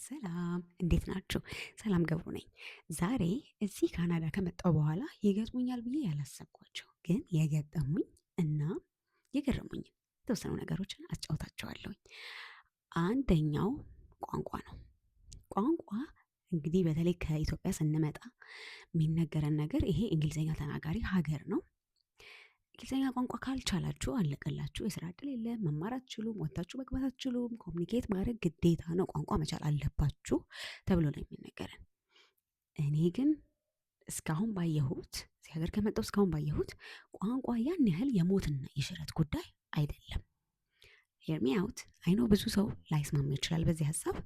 ሰላም እንዴት ናችሁ? ሰላም ገብሩ ነኝ። ዛሬ እዚህ ካናዳ ከመጣሁ በኋላ ይገጥሙኛል ብዬ ያላሰብኳቸው ግን የገጠሙኝ እና የገረሙኝ የተወሰኑ ነገሮችን አጫውታቸዋለሁኝ። አንደኛው ቋንቋ ነው። ቋንቋ እንግዲህ በተለይ ከኢትዮጵያ ስንመጣ የሚነገረን ነገር ይሄ እንግሊዝኛ ተናጋሪ ሀገር ነው። እንግሊዝኛ ቋንቋ ካልቻላችሁ አለቀላችሁ፣ የስራ እድል የለም፣ መማር አትችሉም፣ ወጥታችሁ መግባት አትችሉም፣ ኮሚኒኬት ማድረግ ግዴታ ነው፣ ቋንቋ መቻል አለባችሁ ተብሎ ነው የሚነገረን። እኔ ግን እስካሁን ባየሁት እዚህ ሀገር ከመጣሁ እስካሁን ባየሁት ቋንቋ ያን ያህል የሞትና የሽረት ጉዳይ አይደለም። ሄርሚ አውት አይኖ ብዙ ሰው ላይስማማ ይችላል በዚህ ሀሳብ፣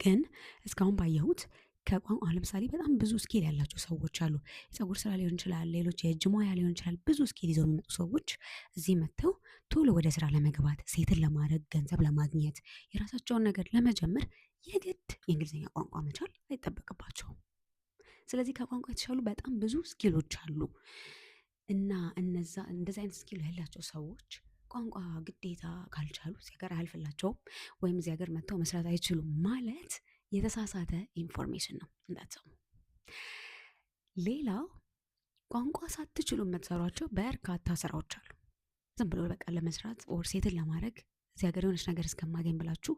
ግን እስካሁን ባየሁት ከቋንቋ ለምሳሌ በጣም ብዙ ስኪል ያላቸው ሰዎች አሉ። የፀጉር ስራ ሊሆን ይችላል፣ ሌሎች የእጅ ሙያ ሊሆን ይችላል። ብዙ ስኪል ይዘው የሚመጡ ሰዎች እዚህ መጥተው ቶሎ ወደ ስራ ለመግባት፣ ሴትን ለማድረግ፣ ገንዘብ ለማግኘት፣ የራሳቸውን ነገር ለመጀመር የግድ የእንግሊዝኛ ቋንቋ መቻል አይጠበቅባቸውም። ስለዚህ ከቋንቋ የተሻሉ በጣም ብዙ ስኪሎች አሉ እና እንደዚህ አይነት ስኪል ያላቸው ሰዎች ቋንቋ ግዴታ ካልቻሉ እዚህ ሀገር አያልፍላቸውም ወይም እዚህ ሀገር መጥተው መስራት አይችሉም ማለት የተሳሳተ ኢንፎርሜሽን ነው፣ እንዳትሰሙ። ሌላው ቋንቋ ሳትችሉ የምትሰሯቸው በርካታ ስራዎች አሉ። ዝም ብሎ በቃ ለመስራት ኦር ሴትን ለማድረግ እዚህ ሀገር የሆነች ነገር እስከማገኝ ብላችሁ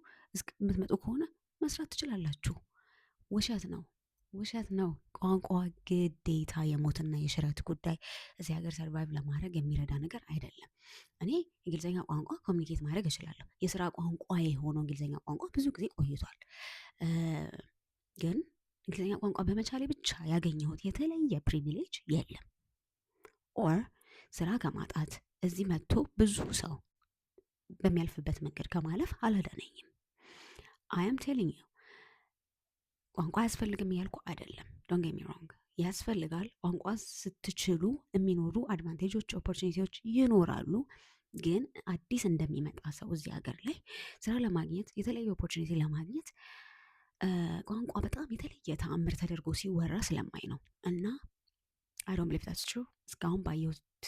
የምትመጡ ከሆነ መስራት ትችላላችሁ። ውሸት ነው፣ ውሸት ነው። ቋንቋ ግዴታ የሞትና የሽረት ጉዳይ እዚህ ሀገር ሰርቫይቭ ለማድረግ የሚረዳ ነገር አይደለም። እኔ እንግሊዝኛ ቋንቋ ኮሚኒኬት ማድረግ እችላለሁ። የስራ ቋንቋ የሆነው እንግሊዝኛ ቋንቋ ብዙ ጊዜ ቆይቷል። ግን እንግሊዝኛ ቋንቋ በመቻሌ ብቻ ያገኘሁት የተለየ ፕሪቪሌጅ የለም። ኦር ስራ ከማጣት እዚህ መጥቶ ብዙ ሰው በሚያልፍበት መንገድ ከማለፍ አላዳነኝም። አም ቴሊንግ ዩ ቋንቋ አያስፈልግም እያልኩ አይደለም። ዶንት ጌት ሚ ሮንግ፣ ያስፈልጋል። ቋንቋ ስትችሉ የሚኖሩ አድቫንቴጆች፣ ኦፖርቹኒቲዎች ይኖራሉ። ግን አዲስ እንደሚመጣ ሰው እዚህ ሀገር ላይ ስራ ለማግኘት የተለያዩ ኦፖርቹኒቲ ለማግኘት ቋንቋ በጣም የተለየ ተአምር ተደርጎ ሲወራ ስለማይ ነው። እና አይ ዶንት ብሊቭ ዳትስ ትሩ። እስካሁን ባየሁት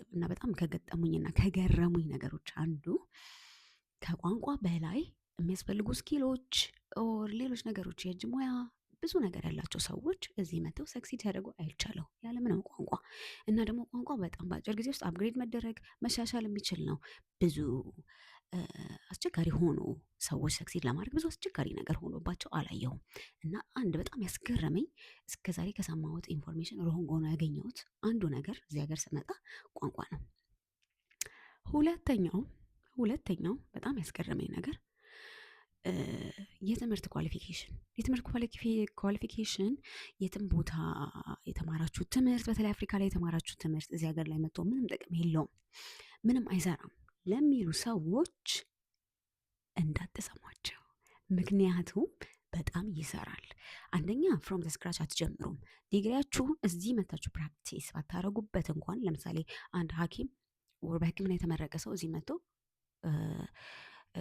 እና በጣም ከገጠሙኝና ከገረሙኝ ነገሮች አንዱ ከቋንቋ በላይ የሚያስፈልጉ ስኪሎች ኦር ሌሎች ነገሮች፣ የእጅ ሙያ፣ ብዙ ነገር ያላቸው ሰዎች እዚህ መጥተው ሰክሲድ ሲያደርጉ አይቻለሁ ያለምንም ቋንቋ። እና ደግሞ ቋንቋ በጣም በአጭር ጊዜ ውስጥ አፕግሬድ መደረግ መሻሻል የሚችል ነው። ብዙ አስቸጋሪ ሆኖ ሰዎች ሰክሲድ ለማድረግ ብዙ አስቸጋሪ ነገር ሆኖባቸው አላየሁም። እና አንድ በጣም ያስገረመኝ እስከዛሬ ከሰማሁት ኢንፎርሜሽን ሮንግ ሆኖ ያገኘሁት አንዱ ነገር እዚህ ሀገር ስመጣ ቋንቋ ነው። ሁለተኛው በጣም ያስገረመኝ ነገር የትምህርት ኳሊፊኬሽን የትም ቦታ የተማራችሁት ትምህርት፣ በተለይ አፍሪካ ላይ የተማራችሁት ትምህርት እዚህ ሀገር ላይ መጥቶ ምንም ጥቅም የለውም፣ ምንም አይሰራም ለሚሉ ሰዎች እንዳትሰሟቸው። ምክንያቱም በጣም ይሰራል። አንደኛ ፍሮም ዘ ስክራች አትጀምሩም። ዲግሪያችሁን እዚህ መታችሁ ፕራክቲስ ባታረጉበት እንኳን ለምሳሌ አንድ ሐኪም ወር በሕክምና የተመረቀ ሰው እዚህ መጥቶ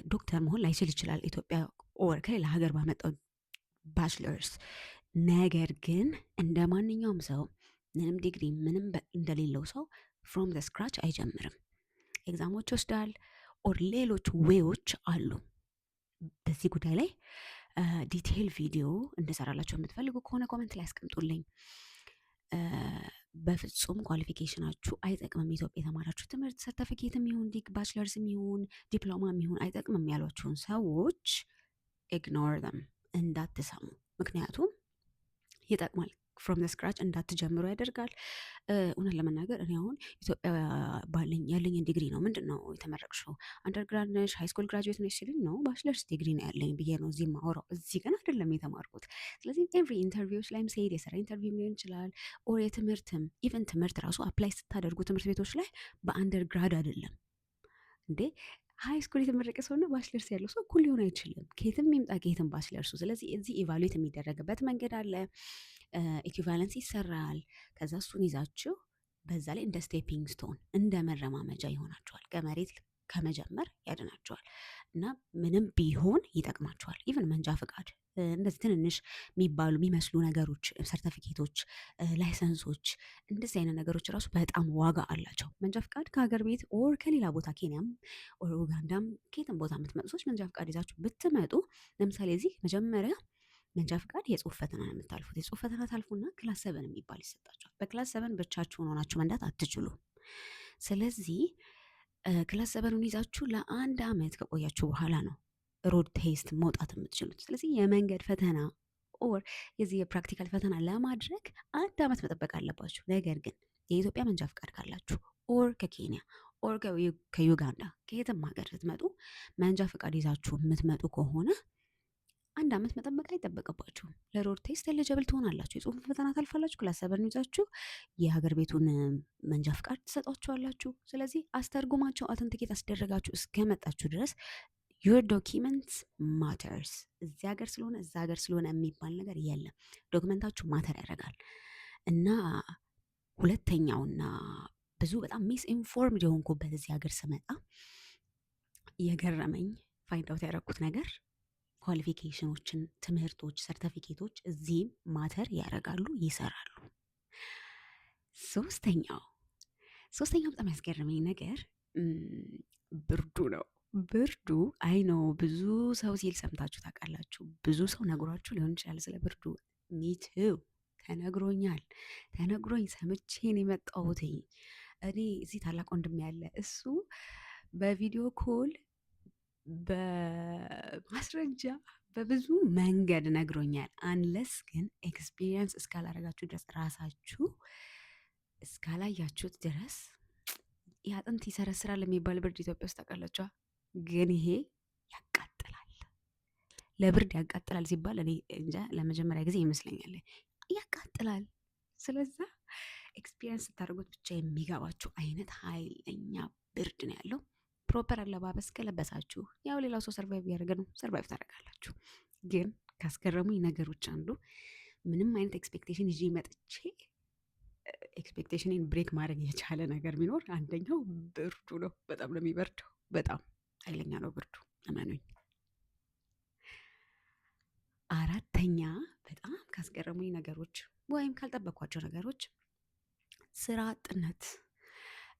ዶክተር መሆን ላይችል ይችላል ኢትዮጵያ ኦር ከሌላ ሀገር ባመጣው ባችለርስ። ነገር ግን እንደ ማንኛውም ሰው ምንም ዲግሪ ምንም እንደሌለው ሰው ፍሮም ዘ ስክራች አይጀምርም። ኤግዛሞች ይወስዳል ኦር ሌሎች ዌዎች አሉ። በዚህ ጉዳይ ላይ ዲቴይል ቪዲዮ እንድሰራላችሁ የምትፈልጉ ከሆነ ኮመንት ላይ አስቀምጡልኝ። በፍጹም ኳሊፊኬሽናችሁ አይጠቅምም። ኢትዮጵያ የተማራችሁ ትምህርት ሰርተፊኬትም ይሁን ባችለርስም ይሁን ዲፕሎማም ይሁን አይጠቅምም ያሏችሁን ሰዎች ኢግኖር ዘም፣ እንዳትሰሙ። ምክንያቱም ይጠቅማል። ፍሮም ዘ ስክራች እንዳትጀምሩ ያደርጋል። እውነት ለመናገር እኔ አሁን ኢትዮጵያ ያለኝን ዲግሪ ነው ምንድን ነው የተመረቅሽው? አንደርግራድ ነሽ? ሃይስኩል ግራጁዌት ነሽ ሲሉኝ ነው ባችለርስ ዲግሪ ነው ያለኝ ብዬ ነው እዚህ ማወራው። እዚህ ግን አይደለም የተማርኩት። ስለዚህ ኤቭሪ ኢንተርቪዎች ላይም ስሄድ የስራ ኢንተርቪው ሊሆን ይችላል ኦር የትምህርትም ኢቨን ትምህርት ራሱ አፕላይ ስታደርጉ ትምህርት ቤቶች ላይ በአንደርግራድ አይደለም እንዴ። ሃይ ስኩል የተመረቀ ሰውና ባችለርስ ያለው ሰው እኩል ሊሆን አይችልም፣ ከየትም ይምጣ ከየትም ባችለርሱ። ስለዚህ እዚህ ኢቫሉዌት የሚደረግበት መንገድ አለ፣ ኢኩቫለንስ ይሰራል። ከዛ እሱን ይዛችሁ በዛ ላይ እንደ ስቴፒንግ ስቶን እንደ መረማመጃ ይሆናችኋል። ከመሬት ከመጀመር ያድናቸዋል እና ምንም ቢሆን ይጠቅማቸዋል። ኢቨን መንጃ ፍቃድ እንደዚህ ትንንሽ የሚባሉ የሚመስሉ ነገሮች፣ ሰርተፊኬቶች፣ ላይሰንሶች እንደዚህ አይነት ነገሮች ራሱ በጣም ዋጋ አላቸው። መንጃ ፍቃድ ከሀገር ቤት ኦር ከሌላ ቦታ ኬንያም ኦር ኡጋንዳም ከየትም ቦታ የምትመጡ ሰዎች መንጃ ፍቃድ ይዛችሁ ብትመጡ ለምሳሌ እዚህ መጀመሪያ መንጃ ፍቃድ የጽሁፍ ፈተና ነው የምታልፉት። የጽሁፍ ፈተና ታልፉና ክላስ 7 የሚባል ይሰጣችኋል። በክላስ 7 ብቻችሁን ሆናችሁ መንዳት አትችሉም። ስለዚህ ክላስ 7ን ይዛችሁ ለ1 ዓመት ከቆያችሁ በኋላ ነው ሮድ ቴስት መውጣት የምትችሉት። ስለዚህ የመንገድ ፈተና ኦር የዚህ የፕራክቲካል ፈተና ለማድረግ 1 ዓመት መጠበቅ አለባችሁ። ነገር ግን የኢትዮጵያ መንጃ ፍቃድ ካላችሁ ኦር ከኬንያ ኦር ከዩጋንዳ ከየትም ሀገር ስትመጡ መንጃ ፍቃድ ይዛችሁ የምትመጡ ከሆነ 1 ዓመት መጠበቅ አይጠበቅባችሁም። ለሮድ ቴስት ኤሊጀብል ትሆናላችሁ። የጽሁፍ ፈተና ታልፋላችሁ። ክላስ 7 ይዛችሁ የሀገር ቤቱን መንጃ ፍቃድ ትሰጧችኋላችሁ። ስለዚህ አስተርጉማቸው አውተንቲኬት አስደረጋችሁ እስከመጣችሁ ድረስ ዩር ዶኪመንትስ ማተርስ። እዚህ ሀገር ስለሆነ እዛ ሀገር ስለሆነ የሚባል ነገር የለም። ዶክመንታችሁ ማተር ያደርጋል። እና ሁለተኛውና ብዙ በጣም ሚስ ኢንፎርምድ የሆንኩበት እዚህ ሀገር ስመጣ የገረመኝ ፋይንድ አውት ያደረኩት ነገር ኳሊፊኬሽኖችን፣ ትምህርቶች፣ ሰርተፊኬቶች እዚህም ማተር ያደርጋሉ፣ ይሰራሉ። ሶስተኛው በጣም ያስገረመኝ ነገር ብርዱ ነው። ብርዱ አይ ነው ብዙ ሰው ሲል ሰምታችሁ ታውቃላችሁ። ብዙ ሰው ነግሯችሁ ሊሆን ይችላል ስለ ብርዱ። ሚትው ተነግሮኝ ሰምቼን የመጣሁት። እኔ እዚህ ታላቅ ወንድም ያለ እሱ በቪዲዮ ኮል በማስረጃ በብዙ መንገድ ነግሮኛል። አንለስ ግን ኤክስፒሪየንስ እስካላረጋችሁ ድረስ ራሳችሁ እስካላያችሁት ድረስ የአጥንት ይሰረስራል የሚባል ብርድ ኢትዮጵያ ውስጥ ታውቃላችሁ። ግን ይሄ ያቃጥላል። ለብርድ ያቃጥላል ሲባል እኔ እንጃ ለመጀመሪያ ጊዜ ይመስለኛል። ያቃጥላል። ስለዛ ኤክስፒሪየንስ ስታደርጉት ብቻ የሚገባችሁ አይነት ኃይለኛ ብርድ ነው ያለው። ፕሮፐር አለባበስ ከለበሳችሁ ያው ሌላው ሰው ሰርቫይቭ ያደረገ ነው፣ ሰርቫይቭ ታደርጋላችሁ። ግን ካስገረሙኝ ነገሮች አንዱ ምንም አይነት ኤክስፔክቴሽን ይዤ መጥቼ ኤክስፔክቴሽንን ብሬክ ማድረግ የቻለ ነገር ቢኖር አንደኛው ብርዱ ነው። በጣም ነው የሚበርደው። በጣም ኃይለኛ ነው ብርዱ፣ እመኑኝ። አራተኛ በጣም ካስገረሙኝ ነገሮች ወይም ካልጠበኳቸው ነገሮች ስራ አጥነት።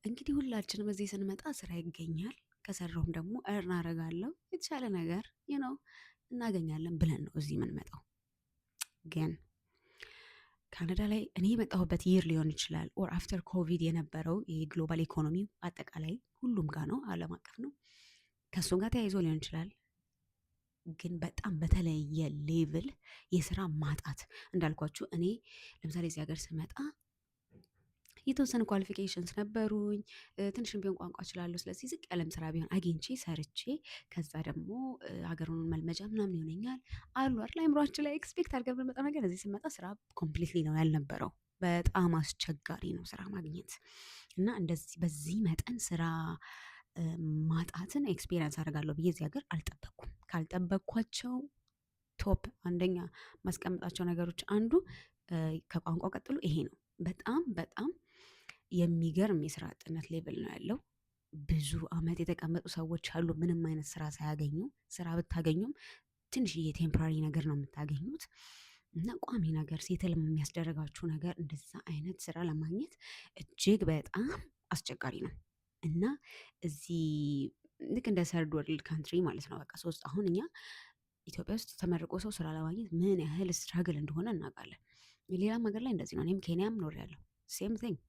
እንግዲህ ሁላችንም እዚህ ስንመጣ ስራ ይገኛል፣ ከሰራውም ደግሞ እርን አረጋለሁ የተሻለ ነገር እናገኛለን ብለን ነው እዚህ የምንመጣው። ግን ካናዳ ላይ እኔ የመጣሁበት ይር ሊሆን ይችላል ኦር አፍተር ኮቪድ የነበረው የግሎባል ኢኮኖሚ አጠቃላይ ሁሉም ጋር ነው፣ ዓለም አቀፍ ነው፣ ከእሱም ጋር ተያይዞ ሊሆን ይችላል። ግን በጣም በተለየ ሌቭል የስራ ማጣት እንዳልኳችሁ፣ እኔ ለምሳሌ እዚህ ሀገር ስመጣ የተወሰነ ኳሊፊኬሽንስ ነበሩኝ፣ ትንሽም ቢሆን ቋንቋ እችላለሁ። ስለዚህ ዝቅ ያለም ስራ ቢሆን አግኝቼ ሰርቼ ከዛ ደግሞ ሀገሩን መልመጃ ምናምን ይሆነኛል አሉ አይደል አይምሯችን ላይ ኤክስፔክት አድርገን በመጣ ነገር እዚህ ስመጣ ስራ ኮምፕሊትሊ ነው ያልነበረው። በጣም አስቸጋሪ ነው ስራ ማግኘት እና እንደዚህ በዚህ መጠን ስራ ማጣትን ኤክስፔሪንስ አደርጋለሁ ብዬ እዚህ ሀገር አልጠበቅኩም። ካልጠበቅኳቸው ቶፕ አንደኛ ማስቀምጣቸው ነገሮች አንዱ ከቋንቋ ቀጥሎ ይሄ ነው። በጣም የሚገርም የስራ አጥነት ሌቭል ነው ያለው። ብዙ አመት የተቀመጡ ሰዎች አሉ ምንም አይነት ስራ ሳያገኙ። ስራ ብታገኙም ትንሽዬ ቴምፖራሪ ነገር ነው የምታገኙት እና ቋሚ ነገር ሴትል የሚያስደረጋችሁ ነገር እንደዛ አይነት ስራ ለማግኘት እጅግ በጣም አስቸጋሪ ነው እና እዚህ ልክ እንደ ሰርድ ወርልድ ካንትሪ ማለት ነው። በቃ አሁን እኛ ኢትዮጵያ ውስጥ ተመርቆ ሰው ስራ ለማግኘት ምን ያህል ስትራግል እንደሆነ እናውቃለን። ሌላም ሀገር ላይ እንደዚህ ነው። እኔም ኬንያም ኖሬያለሁ። ሴም ቲንግ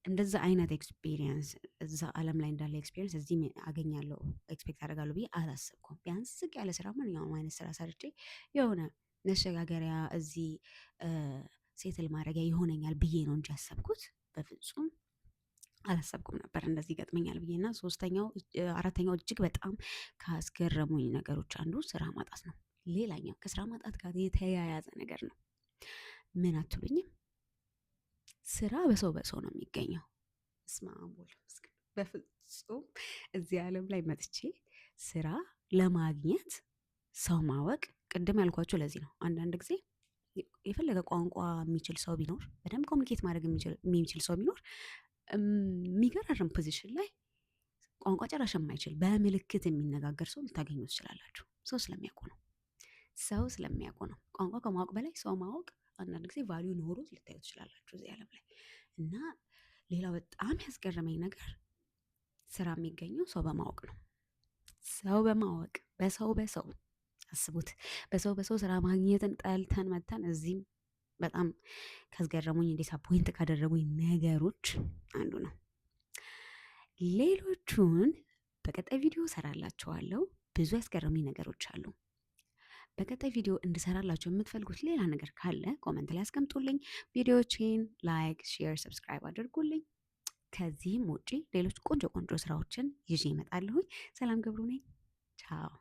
እንደዛ አይነት ኤክስፒሪየንስ እዛ ዓለም ላይ እንዳለ ኤክስፒሪየንስ እዚህ አገኛለሁ ኤክስፔክት አደርጋለሁ ብዬ አላሰብኩም። ቢያንስ ዝቅ ያለ ስራ ማንኛውም አይነት ስራ ሰርቼ የሆነ መሸጋገሪያ እዚህ ሴትል ማድረጊያ ይሆነኛል ብዬ ነው እንጂ ያሰብኩት በፍጹም አላሰብኩም ነበር እንደዚህ ይገጥመኛል ብዬ። እና አራተኛው እጅግ በጣም ካስገረሙኝ ነገሮች አንዱ ስራ ማጣት ነው። ሌላኛው ከስራ ማጣት ጋር የተያያዘ ነገር ነው። ምን አትሉኝም? ስራ በሰው ነው የሚገኘው። በፍጹም እዚህ ዓለም ላይ መጥቼ ስራ ለማግኘት ሰው ማወቅ፣ ቅድም ያልኳቸው ለዚህ ነው። አንዳንድ ጊዜ የፈለገ ቋንቋ የሚችል ሰው ቢኖር፣ በደንብ ኮሚኒኬት ማድረግ የሚችል ሰው ቢኖር የሚገራርም ፖዚሽን ላይ ቋንቋ ጭራሽ የማይችል በምልክት የሚነጋገር ሰው ልታገኙ ትችላላችሁ። ሰው ስለሚያውቁ ነው። ሰው ስለሚያውቁ ነው። ቋንቋ ከማወቅ በላይ ሰው ማወቅ አንዳንድ ጊዜ ቫሊዩ ኖሮት ልታዩ ትችላላችሁ እዚህ ዓለም ላይ። እና ሌላው በጣም ያስገረመኝ ነገር ስራ የሚገኘው ሰው በማወቅ ነው። ሰው በማወቅ በሰው አስቡት። በሰው ስራ ማግኘትን ጠልተን መተን እዚህም በጣም ካስገረሙኝ ዲስአፖይንት ካደረጉኝ ነገሮች አንዱ ነው። ሌሎቹን በቀጣይ ቪዲዮ እሰራላችኋለሁ። ብዙ ያስገረሙኝ ነገሮች አሉ። በቀጣይ ቪዲዮ እንድሰራላችሁ የምትፈልጉት ሌላ ነገር ካለ ኮመንት ላይ አስቀምጡልኝ። ቪዲዮዎቼን ላይክ፣ ሼር፣ ሰብስክራይብ አድርጉልኝ። ከዚህም ውጪ ሌሎች ቆንጆ ቆንጆ ስራዎችን ይዤ እመጣለሁኝ። ሰላም ገብሩ ነኝ። ቻው